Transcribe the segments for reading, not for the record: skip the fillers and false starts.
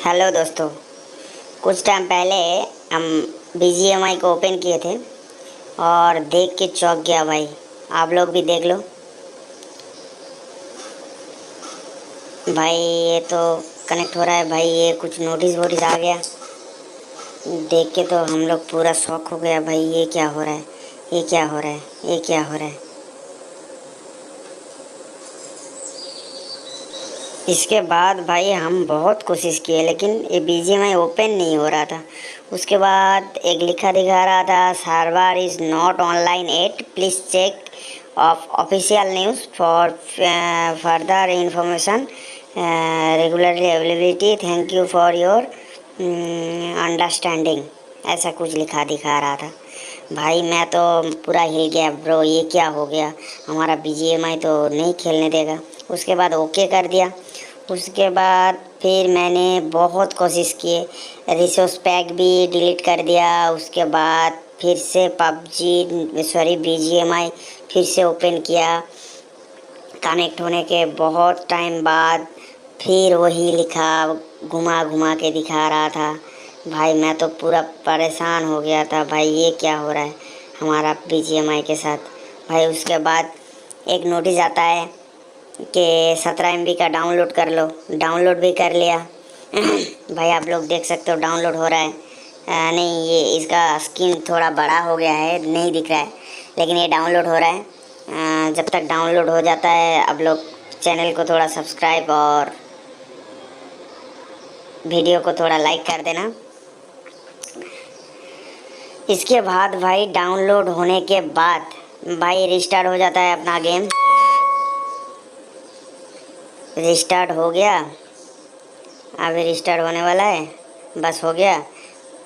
Hello दोस्तों। कुछ time पहले हम BGMI को ओपन किए थे और देख के चौंक गया भाई। आप लोग भी देख लो भाई। ये तो कनेक्ट हो रहा है भाई। ये कुछ नोटिस वोटिस आ गया, देख के तो हम लोग पूरा शॉक हो गया भाई। ये क्या हो रहा है, ये क्या हो रहा है, ये क्या हो रहा है। इसके बाद भाई हम बहुत कोशिश किए लेकिन ये BGMI ओपन नहीं हो रहा था। उसके बाद एक लिखा दिखा रहा था, server is not online at, please check of official news for further information, regularly availability, thank you for your understanding. ऐसा कुछ लिखा दिखा रहा था भाई। मैं तो पूरा हिल गया ब्रो। ये क्या हो गया, हमारा BGMI तो नहीं खेलने देगा। उसके बाद ओके कर दिया। उसके बाद फिर मैंने बहुत कोशिश किए, रिसोर्स पैक भी डिलीट कर दिया। उसके बाद फिर से BGMI फिर से ओपन किया। कनेक्ट होने के बहुत टाइम बाद फिर वही लिखा घुमा घुमा के दिखा रहा था भाई। मैं तो पूरा परेशान हो गया था भाई। ये क्या हो रहा है हमारा BGMI के साथ भाई। उसके बाद एक नोटिस आता है कि 17 MB का डाउनलोड कर लो। डाउनलोड भी कर लिया भाई। आप लोग देख सकते हो डाउनलोड हो रहा है। नहीं, ये इसका स्क्रीन थोड़ा बड़ा हो गया है, नहीं दिख रहा है, लेकिन ये डाउनलोड हो रहा है। जब तक डाउनलोड हो जाता है आप लोग चैनल को थोड़ा सब्सक्राइब और वीडियो को थोड़ा लाइक कर देना। इसके बाद भाई डाउनलोड होने के बाद भाई रिस्टार्ट हो जाता है अपना गेम। रिस्टार्ट हो गया, अभी रिस्टार्ट होने वाला है, बस हो गया।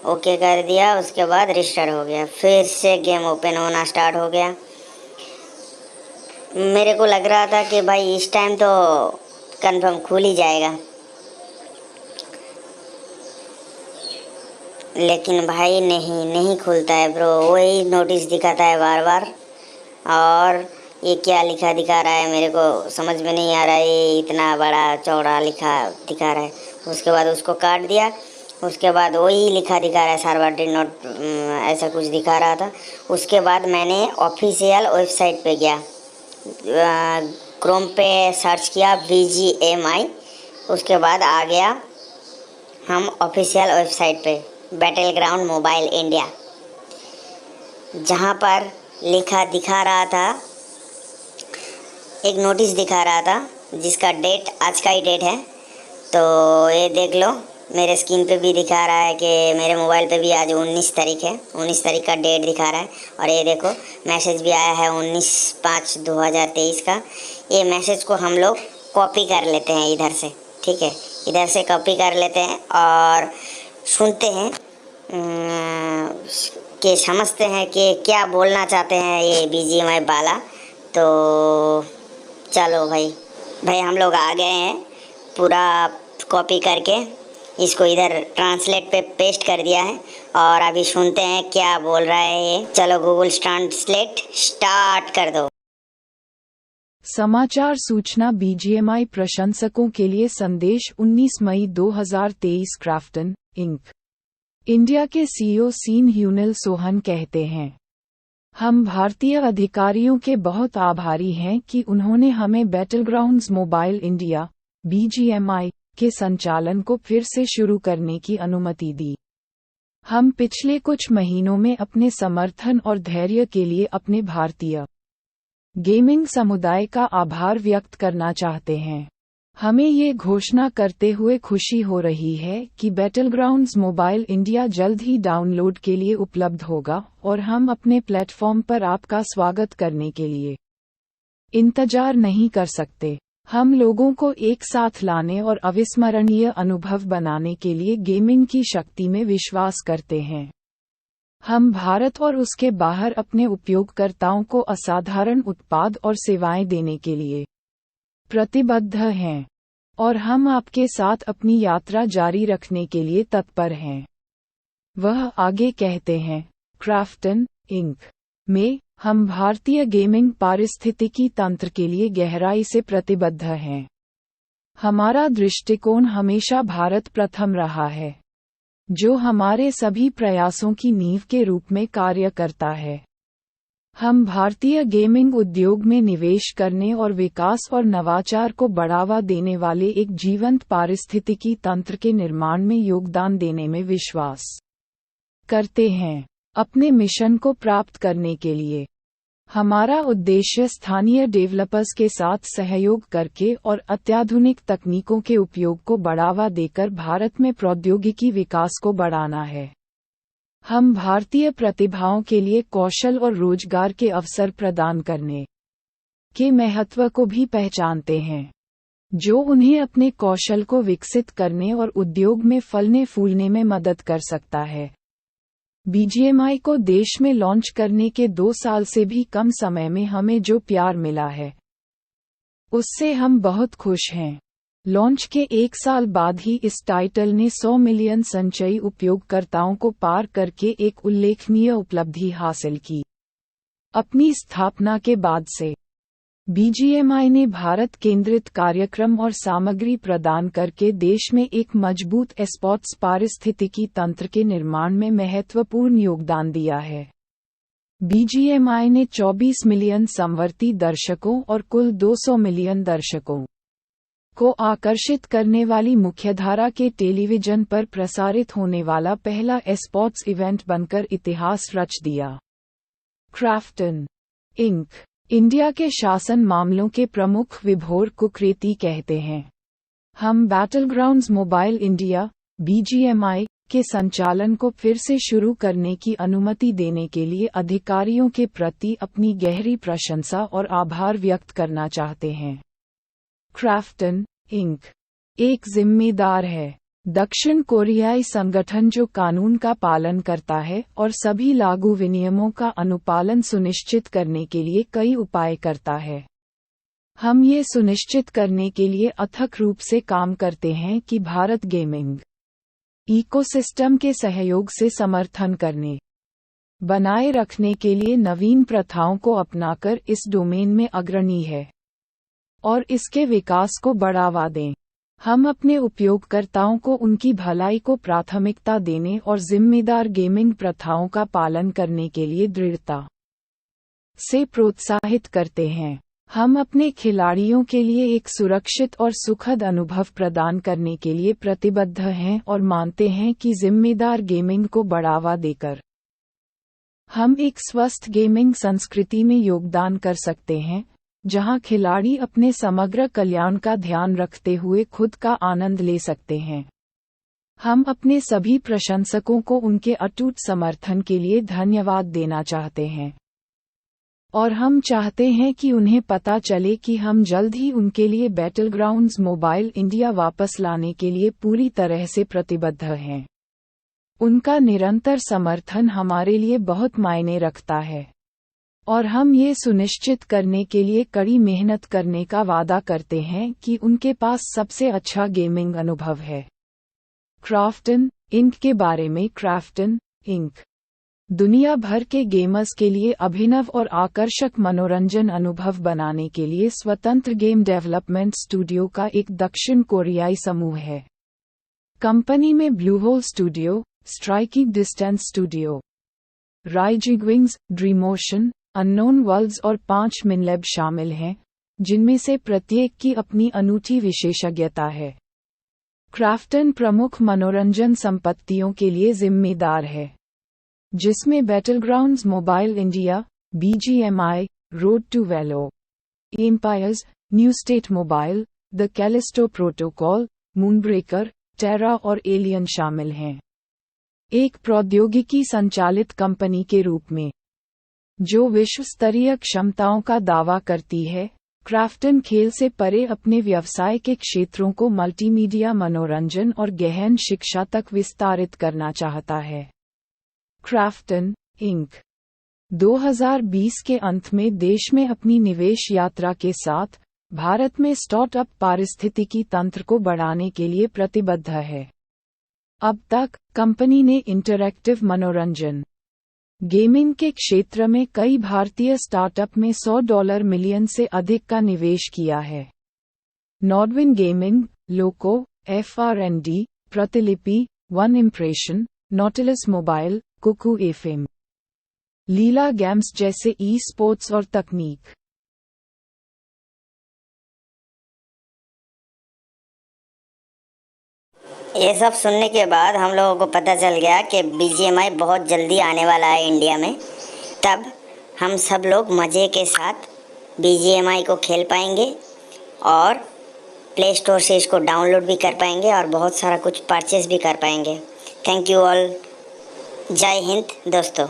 ओके कर दिया, उसके बाद रिस्टार्ट हो गया, फिर से गेम ओपन होना स्टार्ट हो गया। मेरे को लग रहा था कि भाई इस टाइम तो कंफर्म खुल ही जाएगा, लेकिन भाई नहीं खुलता है ब्रो। वही नोटिस दिखाता है बार बार। और ये क्या लिखा दिखा रहा है मेरे को समझ में नहीं आ रहा है। ये इतना बड़ा चौड़ा लिखा दिखा रहा है। उसके बाद उसको काट दिया। उसके बाद वही लिखा दिखा रहा है, सर्वर डिड नॉट, ऐसा कुछ दिखा रहा था। उसके बाद मैंने ऑफिशियल वेबसाइट पे गया, क्रोम पे सर्च किया BGMI। उसके बाद आ गया हम ऑफिशियल वेबसाइट पे, बैटल ग्राउंड मोबाइल इंडिया, जहाँ पर लिखा दिखा रहा था, एक नोटिस दिखा रहा था जिसका डेट आज का ही डेट है। तो ये देख लो, मेरे स्क्रीन पे भी दिखा रहा है कि मेरे मोबाइल पे भी आज 19 तारीख है, 19 तारीख का डेट दिखा रहा है। और ये देखो मैसेज भी आया है 19/5/2023 का। ये मैसेज को हम लोग कॉपी कर लेते हैं इधर से, ठीक है, इधर से कॉपी कर लेते हैं और सुनते हैं कि समझते हैं कि क्या बोलना चाहते हैं ये BGMI वाला। तो चलो भाई हम लोग आ गए हैं, पूरा कॉपी करके इसको इधर ट्रांसलेट पे पेस्ट कर दिया है और अभी सुनते हैं क्या बोल रहा है ये। चलो गूगल ट्रांसलेट स्टार्ट कर दो। समाचार सूचना BGMI प्रशंसकों के लिए संदेश 19 मई 2023 क्राफ्टन इंक इंडिया के CEO सीन ह्यूनेल सोहन कहते हैं, हम भारतीय अधिकारियों के बहुत आभारी हैं कि उन्होंने हमें बैटलग्राउंड्स मोबाइल इंडिया BGMI के संचालन को फिर से शुरू करने की अनुमति दी। हम पिछले कुछ महीनों में अपने समर्थन और धैर्य के लिए अपने भारतीय गेमिंग समुदाय का आभार व्यक्त करना चाहते हैं। हमें ये घोषणा करते हुए खुशी हो रही है कि बैटलग्राउंड्स मोबाइल इंडिया जल्द ही डाउनलोड के लिए उपलब्ध होगा और हम अपने प्लेटफॉर्म पर आपका स्वागत करने के लिए इंतजार नहीं कर सकते। हम लोगों को एक साथ लाने और अविस्मरणीय अनुभव बनाने के लिए गेमिंग की शक्ति में विश्वास करते हैं। हम भारत और उसके बाहर अपने उपयोगकर्ताओं को असाधारण उत्पाद और सेवाएं देने के लिए प्रतिबद्ध हैं और हम आपके साथ अपनी यात्रा जारी रखने के लिए तत्पर हैं। वह आगे कहते हैं, क्राफ्टन इंक में हम भारतीय गेमिंग पारिस्थितिकी तंत्र के लिए गहराई से प्रतिबद्ध हैं। हमारा दृष्टिकोण हमेशा भारत प्रथम रहा है, जो हमारे सभी प्रयासों की नींव के रूप में कार्य करता है। हम भारतीय गेमिंग उद्योग में निवेश करने और विकास और नवाचार को बढ़ावा देने वाले एक जीवंत पारिस्थितिकी तंत्र के निर्माण में योगदान देने में विश्वास करते हैं। अपने मिशन को प्राप्त करने के लिए हमारा उद्देश्य स्थानीय डेवलपर्स के साथ सहयोग करके और अत्याधुनिक तकनीकों के उपयोग को बढ़ावा देकर भारत में प्रौद्योगिकी विकास को बढ़ाना है। हम भारतीय प्रतिभाओं के लिए कौशल और रोजगार के अवसर प्रदान करने के महत्व को भी पहचानते हैं, जो उन्हें अपने कौशल को विकसित करने और उद्योग में फलने फूलने में मदद कर सकता है। बीजीएमआई को देश में लॉन्च करने के 2 साल से भी कम समय में हमें जो प्यार मिला है, उससे हम बहुत खुश हैं। लॉन्च के 1 साल बाद ही इस टाइटल ने 100 मिलियन संचयी उपयोगकर्ताओं को पार करके एक उल्लेखनीय उपलब्धि हासिल की। अपनी स्थापना के बाद से बीजीएमआई ने भारत केंद्रित कार्यक्रम और सामग्री प्रदान करके देश में एक मजबूत एस्पोर्ट्स पारिस्थितिकी तंत्र के निर्माण में महत्वपूर्ण योगदान दिया है। बीजीएमआई ने 24 मिलियन समवर्ती दर्शकों और कुल 200 मिलियन दर्शकों को आकर्षित करने वाली मुख्यधारा के टेलीविजन पर प्रसारित होने वाला पहला एस्पोर्ट्स इवेंट बनकर इतिहास रच दिया। क्राफ्टन इंक इंडिया के शासन मामलों के प्रमुख विभोर कुकरेती कहते हैं, हम बैटलग्राउंड्स मोबाइल इंडिया (बीजीएमआई) के संचालन को फिर से शुरू करने की अनुमति देने के लिए अधिकारियों के प्रति अपनी गहरी प्रशंसा और आभार व्यक्त करना चाहते हैं। क्राफ्टन इंक एक जिम्मेदार है, दक्षिण कोरियाई संगठन जो कानून का पालन करता है और सभी लागू विनियमों का अनुपालन सुनिश्चित करने के लिए कई उपाय करता है। हम ये सुनिश्चित करने के लिए अथक रूप से काम करते हैं कि भारत गेमिंग इकोसिस्टम के सहयोग से समर्थन करने, बनाए रखने के लिए नवीन प्रथाओं को अपनाकर इस डोमेन में अग्रणी है और इसके विकास को बढ़ावा दें। हम अपने उपयोगकर्ताओं को उनकी भलाई को प्राथमिकता देने और जिम्मेदार गेमिंग प्रथाओं का पालन करने के लिए दृढ़ता से प्रोत्साहित करते हैं। हम अपने खिलाड़ियों के लिए एक सुरक्षित और सुखद अनुभव प्रदान करने के लिए प्रतिबद्ध हैं और मानते हैं कि जिम्मेदार गेमिंग को बढ़ावा देकर हम एक स्वस्थ गेमिंग संस्कृति में योगदान कर सकते हैं, जहां खिलाड़ी अपने समग्र कल्याण का ध्यान रखते हुए खुद का आनंद ले सकते हैं। हम अपने सभी प्रशंसकों को उनके अटूट समर्थन के लिए धन्यवाद देना चाहते हैं और हम चाहते हैं कि उन्हें पता चले कि हम जल्द ही उनके लिए बैटलग्राउंड्स मोबाइल इंडिया वापस लाने के लिए पूरी तरह से प्रतिबद्ध हैं। उनका निरंतर समर्थन हमारे लिए बहुत मायने रखता है और हम ये सुनिश्चित करने के लिए कड़ी मेहनत करने का वादा करते हैं कि उनके पास सबसे अच्छा गेमिंग अनुभव है। क्राफ्टन इंक के बारे में। क्राफ्टन इंक दुनिया भर के गेमर्स के लिए अभिनव और आकर्षक मनोरंजन अनुभव बनाने के लिए स्वतंत्र गेम डेवलपमेंट स्टूडियो का एक दक्षिण कोरियाई समूह है। कंपनी में Bluehole Studio, Striking Distance Studio, Rising Wings, Dreamotion, Unknown Worlds और 5 मिनलैब शामिल हैं, जिनमें से प्रत्येक की अपनी अनूठी विशेषज्ञता है। क्राफ्टन प्रमुख मनोरंजन संपत्तियों के लिए जिम्मेदार है, जिसमें Battlegrounds Mobile India (BGMI), Road to Valor, Empires, New State Mobile, the Callisto Protocol, Moonbreaker, Tera और एलियन शामिल हैं। एक प्रौद्योगिकी संचालित कंपनी के रूप में जो विश्व स्तरीय क्षमताओं का दावा करती है, क्राफ्टन खेल से परे अपने व्यवसाय के क्षेत्रों को मल्टीमीडिया मनोरंजन और गहन शिक्षा तक विस्तारित करना चाहता है। क्राफ्टन इंक 2020 के अंत में देश में अपनी निवेश यात्रा के साथ भारत में स्टार्टअप पारिस्थितिकी तंत्र को बढ़ाने के लिए प्रतिबद्ध है। अब तक कंपनी ने इंटरैक्टिव मनोरंजन गेमिंग के क्षेत्र में कई भारतीय स्टार्टअप में $100 मिलियन से अधिक का निवेश किया है। Nodwin Gaming, Loco, FRND, Pratilipi, One Impression, Nautilus Mobile, Kuku FM, Leela Games जैसे ई स्पोर्ट्स और तकनीक। ये सब सुनने के बाद हम लोगों को पता चल गया कि BGMI बहुत जल्दी आने वाला है इंडिया में। तब हम सब लोग मज़े के साथ BGMI को खेल पाएंगे और प्ले स्टोर से इसको डाउनलोड भी कर पाएंगे और बहुत सारा कुछ परचेस भी कर पाएंगे। Thank you all. जय हिंद दोस्तों।